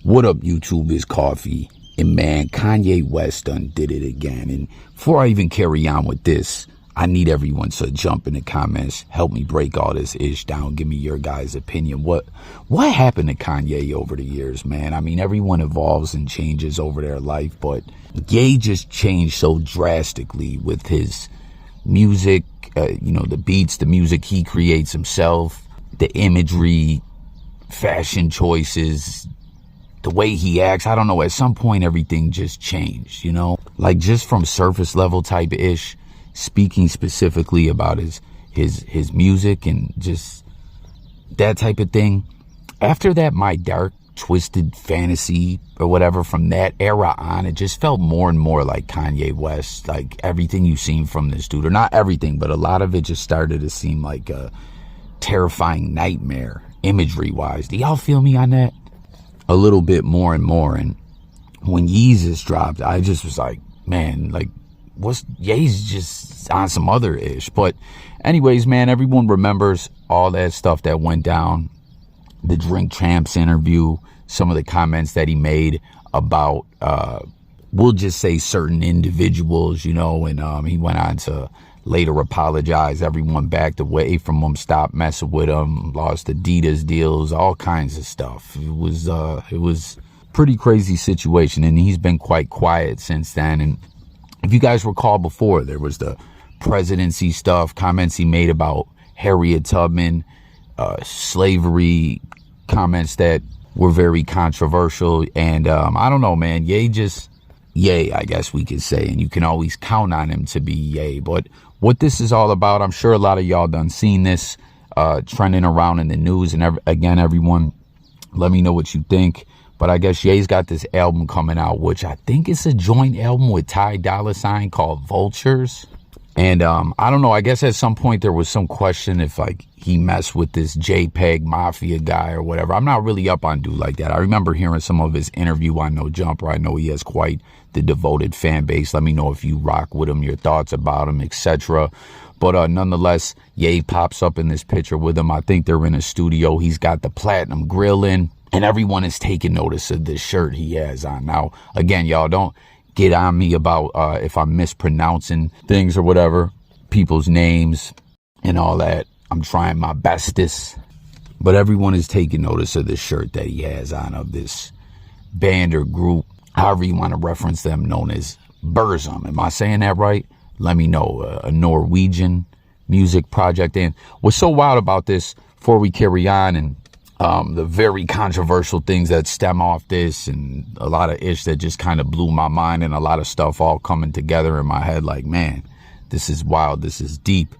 What up, YouTube? Is Coffee. And man, Kanye West done did it again. And before I even carry on with this, I need everyone to jump in the comments, help me break all this ish down, give me your guys' opinion. What happened to Kanye over the years, man? I mean, everyone evolves and changes over their life, but Ye just changed so drastically with his music, the beats, the music he creates himself, the imagery, fashion choices, the way he acts. I don't know, at some point everything just changed, like just from surface level type ish, speaking specifically about his music and just that type of thing. After that, My Dark Twisted Fantasy or whatever, from that era on, it just felt more and more like Kanye West. Like everything you've seen from this dude, or not everything, but a lot of it just started to seem like a terrifying nightmare imagery wise. Do y'all feel me on that? A little bit more and more. And when Yeezus dropped, I just was like, man, like Ye's just on some other ish. But anyways, man, everyone remembers all that stuff that went down, the Drink Champs interview, some of the comments that he made about we'll just say certain individuals, and he went on to later apologize. Everyone backed away from him, stopped messing with him, lost Adidas deals, all kinds of stuff. It was pretty crazy situation, and he's been quite quiet since then. And if you guys recall before, there was the presidency stuff, comments he made about Harriet Tubman, slavery, comments that were very controversial. And I don't know, man, Ye, I guess we could say, and you can always count on him to be Ye. But what this is all about, I'm sure a lot of y'all done seen this trending around in the news. And again, everyone, let me know what you think. But I guess Ye's got this album coming out, which I think is a joint album with Ty Dolla $ign called Vultures. And I don't know, I guess at some point there was some question if like he messed with this jpegmafia guy or whatever. I'm not really up on dude like that. I remember hearing some of his interview on No Jumper. I know he has quite the devoted fan base. Let me know if you rock with him, your thoughts about him, etc. But nonetheless, Ye pops up in this picture with him. I think they're in a studio. He's got the platinum grill in, and everyone is taking notice of this shirt he has on. Now, again, y'all don't get on me about if I'm mispronouncing things or whatever, people's names and all that. I'm trying my bestest. But everyone is taking notice of this shirt that he has on, of this band or group, however you want to reference them, known as Burzum. Am I saying that right? Let me know. A Norwegian music project. And what's so wild about this, before we carry on, and the very controversial things that stem off this, and a lot of ish that just kind of blew my mind, and a lot of stuff all coming together in my head, like, man, this is wild, this is deep.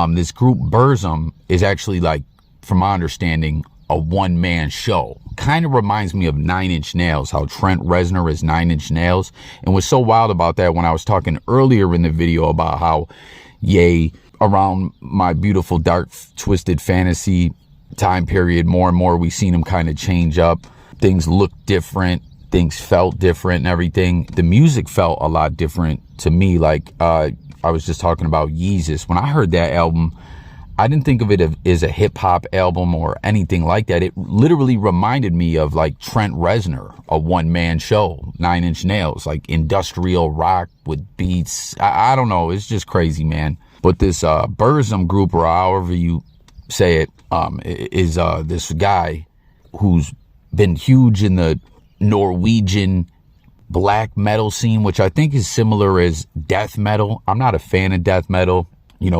This group Burzum is actually, like, from my understanding, a one-man show. Kind of reminds me of 9 Inch Nails, how Trent Reznor is 9 Inch Nails. And what's so wild about that, when I was talking earlier in the video about how Ye, around My Beautiful Dark Twisted Fantasy time period, more and more we've seen him kind of change up. Things looked different, things felt different and everything. The music felt a lot different to me. Like I was just talking about Yeezus. When I heard that album, I didn't think of it as a hip-hop album or anything like that. It literally reminded me of like Trent Reznor, a one-man show, 9 Inch Nails, like industrial rock with beats. I don't know, it's just crazy, man. But this Burzum group, or however you say it, is this guy who's been huge in the Norwegian black metal scene, which I think is similar as death metal. I'm not a fan of death metal,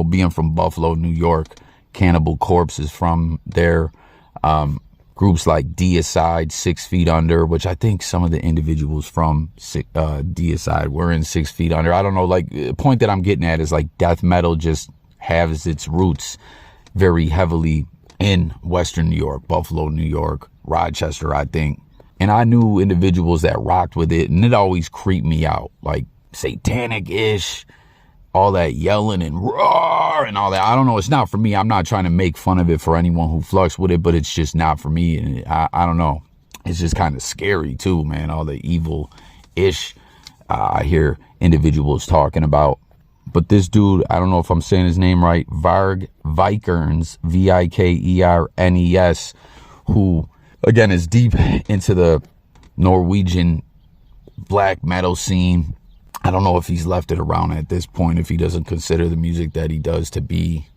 being from Buffalo, New York. Cannibal Corpse is from there. Groups like Deicide, 6 Feet Under, which I think some of the individuals from Deicide were in 6 Feet Under. I don't know, like, the point that I'm getting at is like death metal just has its roots very heavily in Western New York, Buffalo, New York, Rochester, I think. And I knew individuals that rocked with it, and it always creeped me out, like satanic-ish, all that yelling and roar and all that. I don't know, it's not for me. I'm not trying to make fun of it for anyone who flux with it, but it's just not for me. And I don't know, it's just kind of scary too, man, all the evil-ish I hear individuals talking about. But this dude, I don't know if I'm saying his name right, Vikernes, Vikernes, who, again, is deep into the Norwegian black metal scene. I don't know if he's left it around at this point, if he doesn't consider the music that he does to be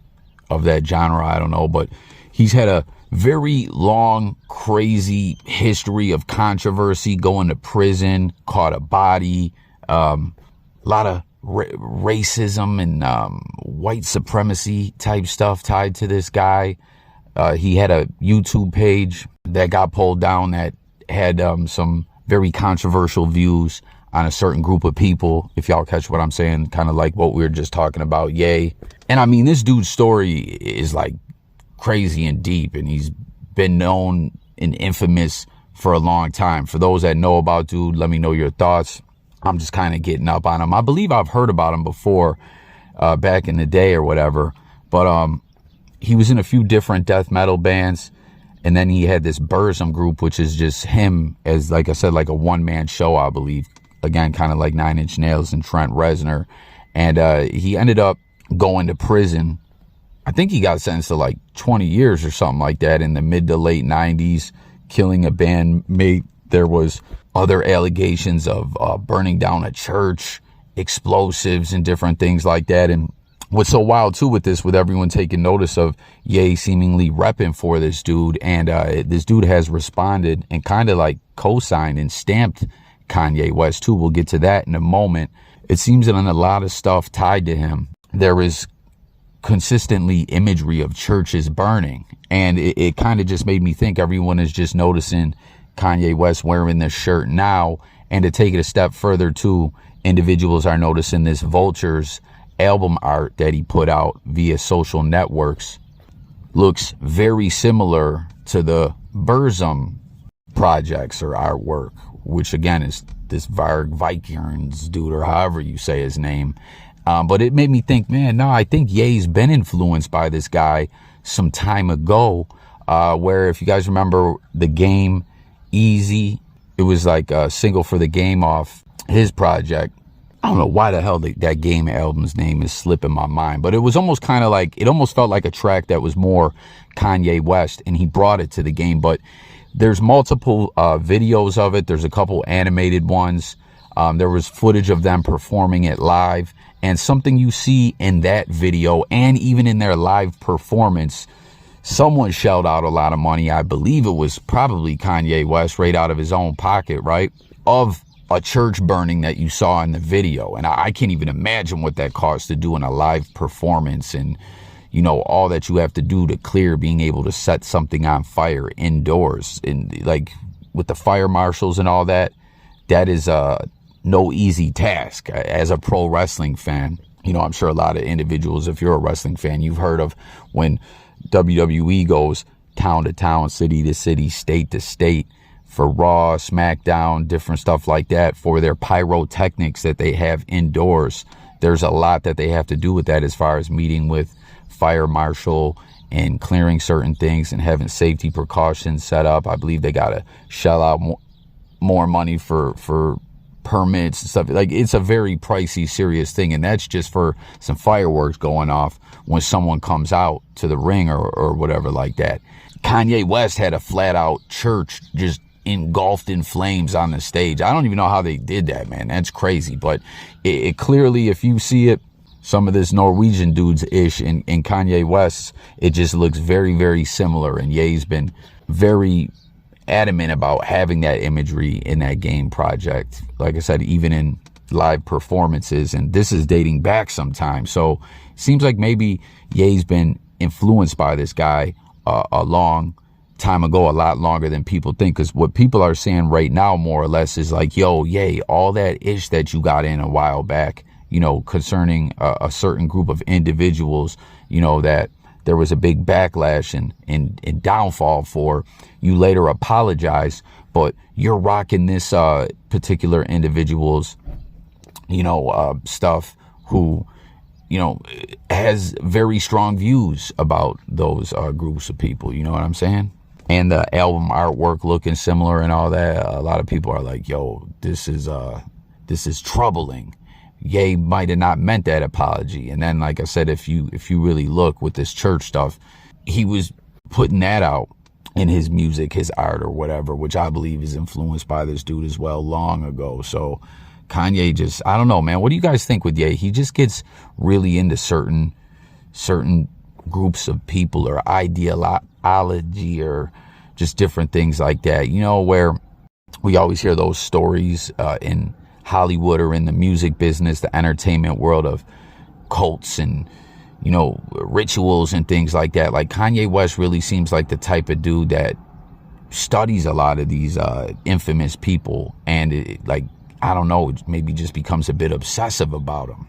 of that genre. I don't know, but he's had a very long, crazy history of controversy, going to prison, caught a body, a lot of racism and white supremacy type stuff tied to this guy. He had a YouTube page that got pulled down that had some very controversial views on a certain group of people, if y'all catch what I'm saying, kind of like what we were just talking about, Ye. And I mean, this dude's story is like crazy and deep, and he's been known and infamous for a long time. For those that know about dude, let me know your thoughts. I'm just kind of getting up on him. I believe I've heard about him before, back in the day or whatever, but he was in a few different death metal bands. And then he had this burzum group, which is just him as, like I said, like a one-man show, I believe. Again, kind of like Nine Inch Nails and Trent Reznor. And he ended up going to prison. I think he got sentenced to like 20 years or something like that in the mid to late 90s, killing a bandmate. There was other allegations of burning down a church, explosives and different things like that. And what's so wild too with this, with everyone taking notice of Ye seemingly repping for this dude, and this dude has responded and kind of like co-signed and stamped Kanye West too. We'll get to that in a moment. It seems that on a lot of stuff tied to him, there is consistently imagery of churches burning, and it kind of just made me think everyone is just noticing Kanye West wearing this shirt now. And to take it a step further too, individuals are noticing this Vultures album art that he put out via social networks looks very similar to the burzum projects or artwork, which again is this Varg Vikernes dude, or however you say his name. But it made me think, man, no, I think Ye's been influenced by this guy some time ago, where if you guys remember the game Easy, it was like a single for the game off his project. I don't know why the hell that game album's name is slipping my mind, but it was almost kind of like, it almost felt like a track that was more Kanye West, and he brought it to the game. But there's multiple videos of it. There's a couple animated ones. There was footage of them performing it live, and something you see in that video and even in their live performance, someone shelled out a lot of money. I believe it was probably Kanye West, right out of his own pocket, right, of a church burning that you saw in the video. And I can't even imagine what that costs to do in a live performance, and you know, all that you have to do to clear being able to set something on fire indoors, and like with the fire marshals and all that. That is no easy task. As a pro wrestling fan, you know, I'm sure a lot of individuals, if you're a wrestling fan, you've heard of when WWE goes town to town, city to city, state to state, for Raw, SmackDown, different stuff like that, for their pyrotechnics that they have indoors. There's a lot that they have to do with that, as far as meeting with fire marshal and clearing certain things and having safety precautions set up. I believe they got to shell out more money for permits and stuff. Like, it's a very pricey, serious thing. And that's just for some fireworks going off when someone comes out to the ring or whatever like that. Kanye West had a flat out church just engulfed in flames on the stage. I don't even know how they did that, man. That's crazy. But it clearly, if you see it, some of this Norwegian dude's ish in Kanye West, it just looks very, very similar. And Ye's been very adamant about having that imagery in that game project. Like I said, even in live performances, and this is dating back some time. So it seems like maybe Ye's been influenced by this guy a long time ago, a lot longer than people think. Because what people are saying right now, more or less, is like, yo, Ye, all that ish that you got in a while back, you know, concerning a certain group of individuals, you know, that there was a big backlash and downfall for, you later apologize, but you're rocking this particular individual's, you know, stuff, who, you know, has very strong views about those groups of people. You know what I'm saying? And the album artwork looking similar and all that. A lot of people are like, yo, this is troubling. Ye might have not meant that apology. And then, like I said, if you really look with this church stuff, he was putting that out in his music, his art or whatever, which I believe is influenced by this dude as well long ago. So Kanye just, I don't know, man. What do you guys think with Ye? He just gets really into certain groups of people or ideology or just different things like that, you know, where we always hear those stories in Hollywood or in the music business, the entertainment world, of cults and, you know, rituals and things like that. Like Kanye West really seems like the type of dude that studies a lot of these infamous people, and I don't know, maybe just becomes a bit obsessive about them.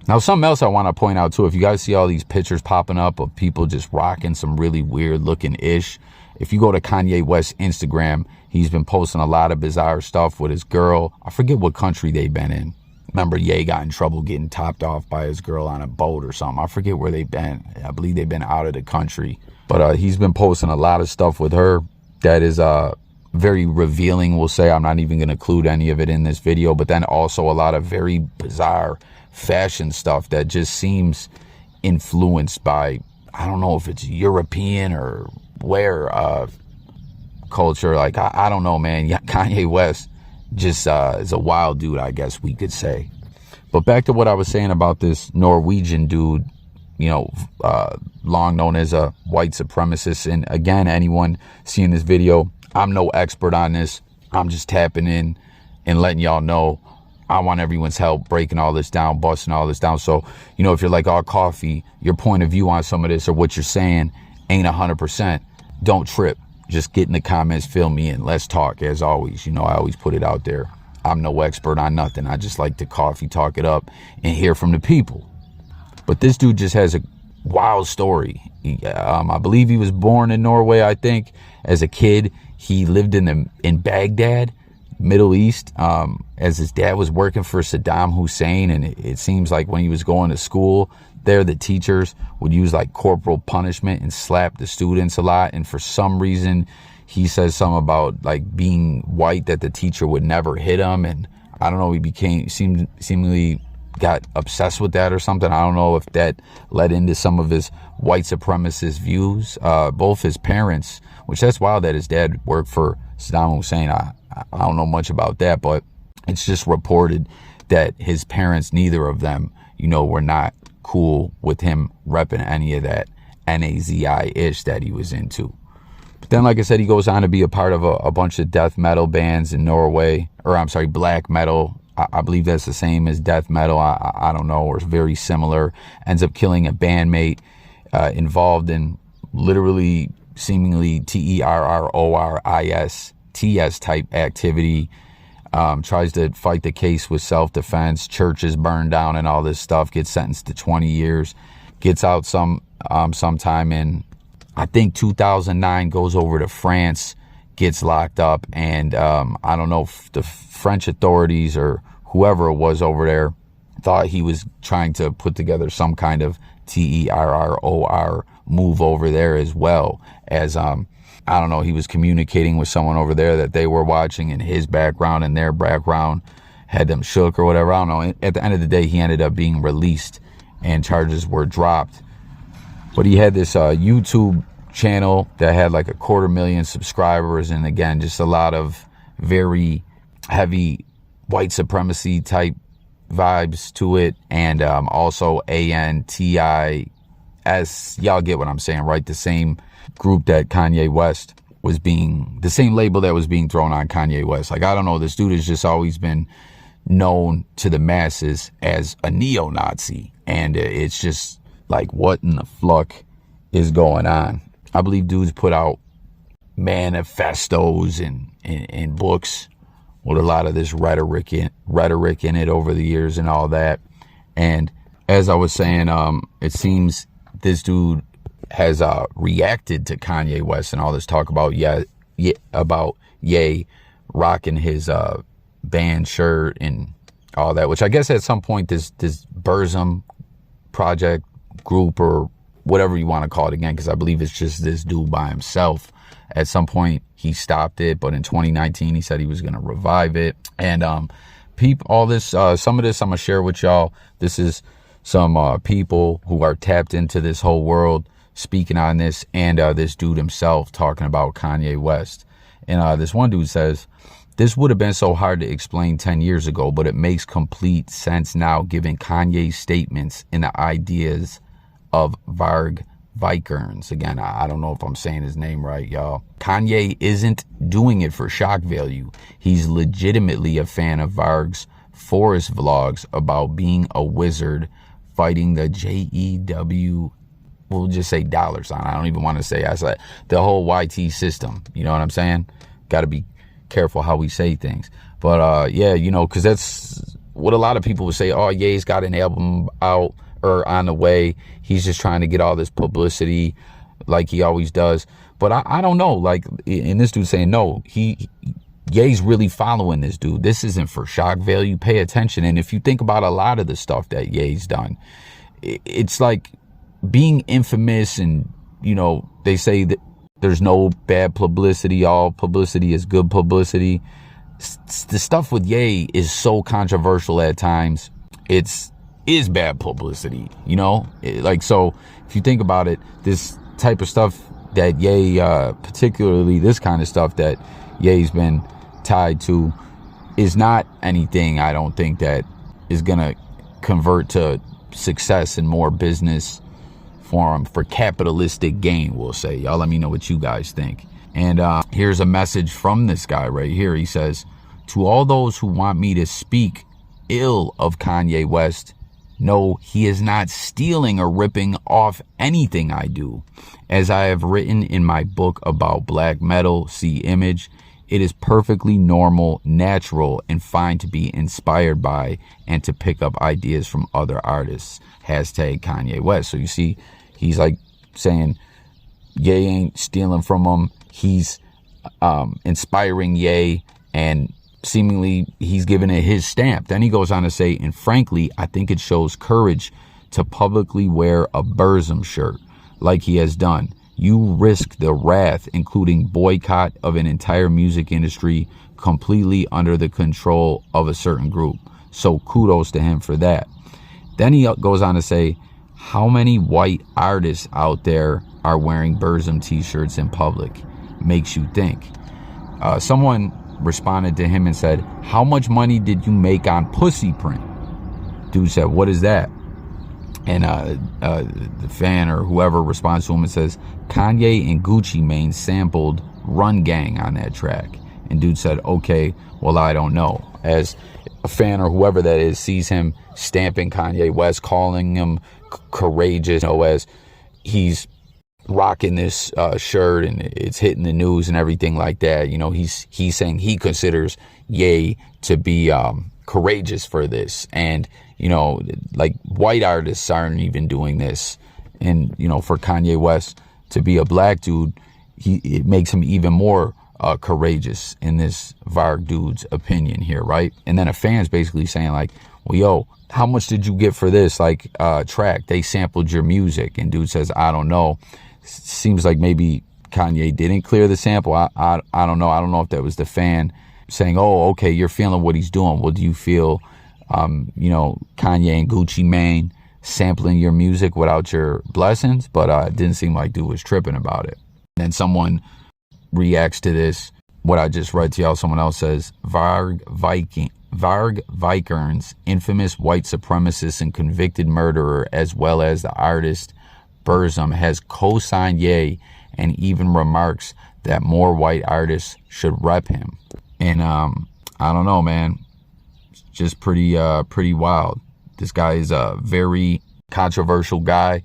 Now, something else I want to point out too, if you guys see all these pictures popping up of people just rocking some really weird looking ish, if you go to Kanye West's Instagram, he's been posting a lot of bizarre stuff with his girl. I forget what country they've been in. Remember, Ye got in trouble getting topped off by his girl on a boat or something. I forget where they've been. I believe they've been out of the country. But he's been posting a lot of stuff with her that is very revealing, we'll say. I'm not even going to include any of it in this video. But then also a lot of very bizarre fashion stuff that just seems influenced by, I don't know if it's European or where culture. Like, I don't know, man. Kanye West just is a wild dude, I guess we could say. But back to what I was saying about this Norwegian dude, you know, long known as a white supremacist. And again, anyone seeing this video, I'm no expert on this. I'm just tapping in and letting y'all know I want everyone's help breaking all this down, busting all this down. So, you know, if you're like, oh, Coffee, your point of view on some of this or what you're saying ain't 100%, don't trip. Just get in the comments, fill me in. Let's talk. As always, you know, I always put it out there. I'm no expert on nothing. I just like to coffee talk it up and hear from the people. But this dude just has a wild story. I believe he was born in Norway, I think. As a kid, he lived in Baghdad, Middle East, as his dad was working for Saddam Hussein. And it seems like when he was going to school there, the teachers would use like corporal punishment and slap the students a lot. And for some reason, he says something about like being white, that the teacher would never hit him. And I don't know, he seemingly got obsessed with that or something. I don't know if that led into some of his white supremacist views. Both his parents, which that's wild that his dad worked for Saddam Hussein. I don't know much about that, but it's just reported that his parents, neither of them, you know, were not cool with him repping any of that Nazi-ish that he was into. But then, like I said, he goes on to be a part of a bunch of death metal bands in Norway, or I'm sorry, black metal. I believe that's the same as death metal. I don't know, or it's very similar. Ends up killing a bandmate, involved in literally seemingly terrorists type activity. Tries to fight the case with self-defense, churches burned down and all this stuff, gets sentenced to 20 years, gets out sometime in, I think 2009, goes over to France, gets locked up, and I don't know if the French authorities or whoever it was over there thought he was trying to put together some kind of terror move over there, as well as I don't know, he was communicating with someone over there that they were watching, and his background and their background had them shook or whatever. I don't know. At the end of the day, he ended up being released and charges were dropped. But he had this YouTube channel that had like 250,000 subscribers. And again, just a lot of very heavy white supremacy type vibes to it. And also ANTIS, y'all get what I'm saying, right? The same group that Kanye West was being, the same label that was being thrown on Kanye West. Like, I don't know, this dude has just always been known to the masses as a neo-Nazi. And it's just like, what in the fuck is going on? I believe dudes put out manifestos and books with a lot of this rhetoric in it over the years and all that. And as I was saying, it seems this dude has reacted to Kanye West and all this talk about about Ye rocking his band shirt and all that, which I guess at some point this burzum project group or whatever you want to call it, again, because I believe it's just this dude by himself. At some point he stopped it, but in 2019 he said he was going to revive it. And all this, some of this I'm gonna share with y'all. This is some people who are tapped into this whole world. speaking on this, and this dude himself talking about Kanye West. And this one dude says, this would have been so hard to explain 10 years ago, but it makes complete sense now given Kanye's statements and the ideas of Varg Vikernes. Again, I don't know if I'm saying his name right, y'all. Kanye isn't doing it for shock value. He's legitimately a fan of Varg's forest vlogs about being a wizard fighting the JEW, we'll just say dollar sign. I don't even want to say, I said the whole YT system. You know what I'm saying? Got to be careful how we say things. But yeah, you know, because that's what a lot of people would say. Oh, Ye's got an album out or on the way. He's just trying to get all this publicity like he always does. But I don't know. Like, and this dude saying, no, Ye's really following this dude. This isn't for shock value. Pay attention. And if you think about a lot of the stuff that Ye's done, it's like being infamous, and, you know, they say that there's no bad publicity. All publicity is good publicity. The stuff with Ye is so controversial at times. Is bad publicity, you know? Like, so if you think about it, this type of stuff that Ye, particularly this kind of stuff that Ye's been tied to, is not anything, I don't think, that is gonna convert to success and more business for him, for capitalistic gain, we'll say. Y'all let me know what you guys think. And here's a message from this guy right here. He says, to all those who want me to speak ill of Kanye West, no, he is not stealing or ripping off anything I do. As I have written in my book about black metal, see Image, it is perfectly normal, natural, and fine to be inspired by and to pick up ideas from other artists. Hashtag Kanye West. So you see, he's like saying Ye ain't stealing from him. He's inspiring Ye, and seemingly he's giving it his stamp. Then he goes on to say, and frankly, I think it shows courage to publicly wear a burzum shirt like he has done. You risk the wrath, including boycott of an entire music industry completely under the control of a certain group. So kudos to him for that. Then he goes on to say, how many white artists out there are wearing burzum t-shirts in public? Makes you think. Someone responded to him and said, how much money did you make on Pussy Print? Dude said, what is that? And the fan or whoever responds to him and says, Kanye and Gucci Mane sampled Run Gang on that track. And dude said, okay, well, I don't know. As a fan or whoever that is sees him stamping Kanye West, calling him courageous, you know, as he's rocking this shirt and it's hitting the news and everything like that, you know, he's saying he considers Ye to be courageous for this. And, you know, like, white artists aren't even doing this. And, you know, for Kanye West to be a black dude, it makes him even more courageous in this Varg dude's opinion here, right? And then a fan's basically saying like, well, yo, how much did you get for this like track? They sampled your music. And dude says, I don't know. Seems like maybe Kanye didn't clear the sample. I don't know. I don't know if that was the fan saying, oh, okay, you're feeling what he's doing. Well, do you feel, you know, Kanye and Gucci Mane sampling your music without your blessings? But it didn't seem like dude was tripping about it. And then someone reacts to this, what I just read to y'all. Someone else says, Varg Vikernes, infamous white supremacist and convicted murderer, as well as the artist Burzum, has co-signed Ye and even remarks that more white artists should rep him. And I don't know, man. It's just pretty wild. This guy is a very controversial guy.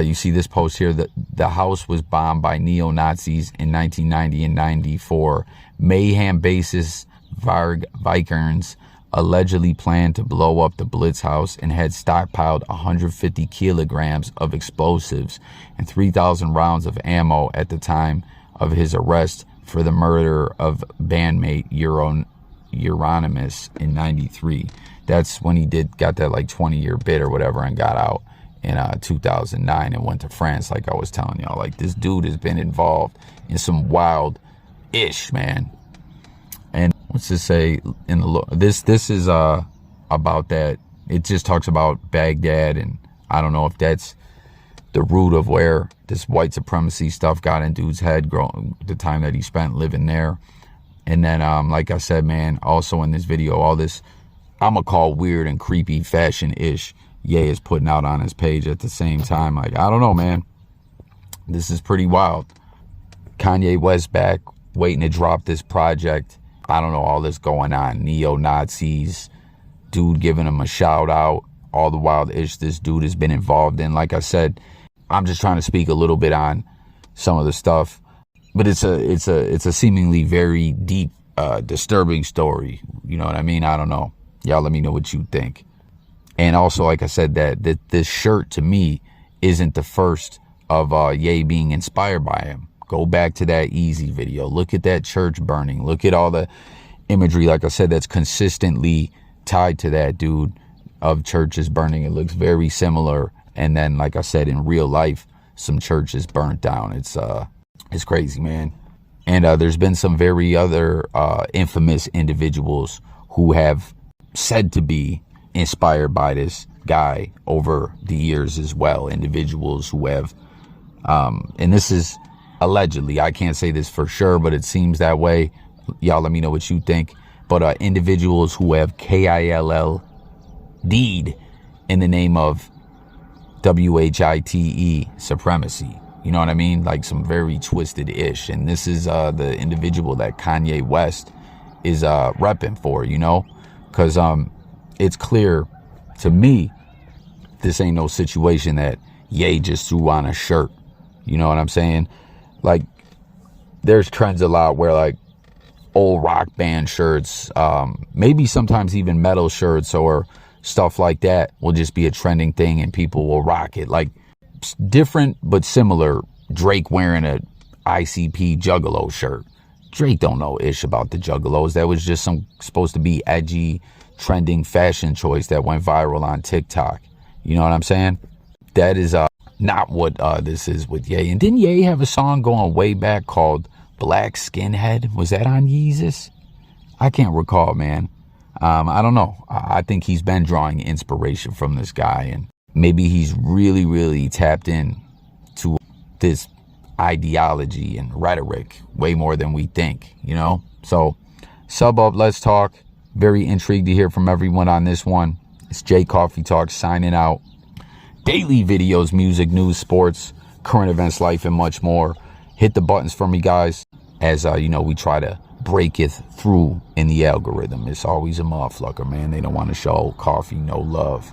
You see this post here that the house was bombed by neo-Nazis in 1990 and 94. Mayhem bassist Varg Vikernes allegedly planned to blow up the Blitz house and had stockpiled 150 kilograms of explosives and 3,000 rounds of ammo at the time of his arrest for the murder of bandmate Euronymous in 93. That's when he got that like 20-year bid or whatever and got out in 2009 and went to France, like I was telling y'all. Like, this dude has been involved in some wild-ish, man. And what's this say in the this is about that. It just talks about Baghdad, and I don't know if that's the root of where this white supremacy stuff got in dude's head, growing the time that he spent living there. And then, like I said, man, also in this video, all this I'm gonna call weird and creepy fashion-ish Ye is putting out on his page at the same time. Like, I don't know, man. This is pretty wild. Kanye West back, waiting to drop this project. I don't know, all this going on. Neo-Nazis, dude giving him a shout out, all the wild ish this dude has been involved in. Like I said, I'm just trying to speak a little bit on some of the stuff, but it's a seemingly very deep, disturbing story. You know what I mean? I don't know. Y'all let me know what you think. And also, like I said, that this shirt to me isn't the first of Ye being inspired by him. Go back to that Easy video. Look at that church burning. Look at all the imagery, like I said, that's consistently tied to that dude of churches burning. It looks very similar. And then, like I said, in real life, some churches burnt down. It's crazy, man. And there's been some very other infamous individuals who have said to be inspired by this guy over the years as well. Individuals who have, and this is allegedly, I can't say this for sure, but it seems that way. Y'all let me know what you think. But individuals who have KILL deed in the name of WHITE supremacy. You know what I mean? Like some very twisted ish. And this is the individual that Kanye West is repping for, you know? Because it's clear to me, this ain't no situation that Ye just threw on a shirt. You know what I'm saying? Like, there's trends a lot where, like, old rock band shirts, maybe sometimes even metal shirts or stuff like that will just be a trending thing and people will rock it. Like, different but similar. Drake wearing a ICP Juggalo shirt. Drake don't know ish about the Juggalos. That was just some supposed to be edgy, trending fashion choice that went viral on TikTok. You know what I'm saying? That is not what this is with Ye. And didn't Ye have a song going way back called Black Skinhead? Was that on Yeezus? I can't recall, man. I don't know. I think he's been drawing inspiration from this guy, and maybe he's really, really tapped in to this ideology and rhetoric way more than we think, you know? So, sub up, let's talk. Very intrigued to hear from everyone on this one. It's J Coffee Talk signing out. Daily videos, music, news, sports, current events, life, and much more. Hit the buttons for me, guys, as you know, we try to break it through in the algorithm. It's always a motherfucker, man. They don't want to show coffee no love.